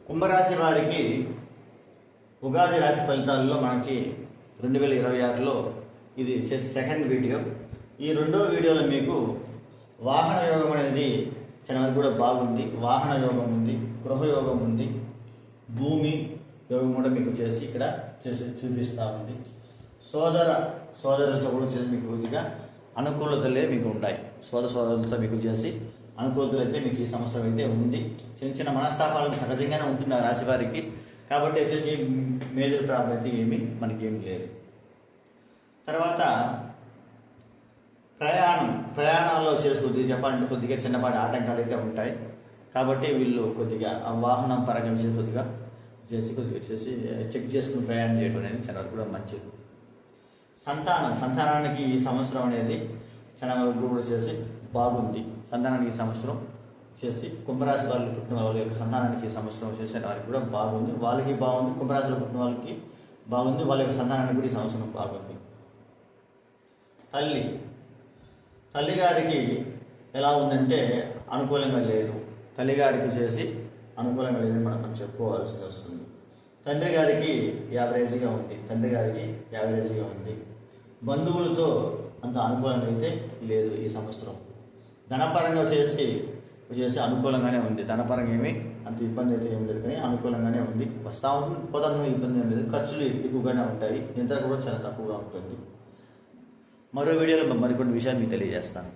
కుంభరాశి వారికి ఉగాది రాశి ఫలితాల్లో మనకి 2026లో ఇది సెకండ్ వీడియో. ఈ రెండో వీడియోలో మీకు వాహన యోగం అనేది చాలా వరకు కూడా బాగుంది. వాహన యోగం ఉంది, గృహయోగం ఉంది, భూమి యోగం కూడా మీకు చేసి ఇక్కడ చూపిస్తూ ఉంది. సోదరులతో కూడా చేసి మీకు కొద్దిగా అనుకూలతలే మీకు ఉంటాయి. సోదరులతో మీకు చేసి అనుకూలతలు అయితే మీకు ఈ సంవత్సరం అయితే ఉంది. చిన్న చిన్న మనస్తాపాలకు సహజంగానే ఉంటుంది ఆ రాశి వారికి. కాబట్టి వచ్చేసి మేజర్ ప్రాబ్లం అయితే మనకేం లేదు. తర్వాత ప్రయాణాల్లో చేసుకొద్ది చెప్పాలంటే కొద్దిగా చిన్నపాటి ఆటంకాలు అయితే ఉంటాయి. కాబట్టి వీళ్ళు కొద్దిగా ఆ వాహనం పరంగా కొద్దిగా చెక్ చేసుకుని ప్రయాణం చేయడం అనేది చాలా కూడా మంచిది. సంతానానికి ఈ సంవత్సరం అనేది చాలా వరకు కూడా చేసి బాగుంది. సంతానానికి ఈ సంవత్సరం చేసి కుంభరాశి వాళ్ళు పుట్టిన వాళ్ళ యొక్క సంతానానికి ఈ సంవత్సరం చేసే వారికి కూడా బాగుంది. వాళ్ళకి బాగుంది, కుంభరాశిలో పుట్టిన వాళ్ళకి బాగుంది, వాళ్ళ యొక్క సంతానానికి కూడా ఈ సంవత్సరం బాగుంది. తల్లిగారికి ఎలా ఉందంటే అనుకూలంగా లేదు. తల్లిగారికి చేసి అనుకూలంగా లేదని మనం చెప్పుకోవాల్సి వస్తుంది. తండ్రి గారికి యావరేజ్గా ఉంది. బంధువులతో అంత అనుకూలంగా అయితే లేదు ఈ సంవత్సరం. ధనపరంగా చేసి అనుకూలంగానే ఉంది. ధనపరంగా ఏమీ అంత ఇబ్బంది అయితే ఏం లేదు, కానీ అనుకూలంగానే ఉంది. వస్తూ ఉంటుంది, పోతాను, ఇబ్బంది ఏం లేదు. ఖర్చులు ఎక్కువగానే ఉంటాయి, నిద్ర కూడా చాలా తక్కువగా ఉంటుంది. మరో వీడియోలో మరికొన్ని విషయాలు మీకు తెలియజేస్తాను.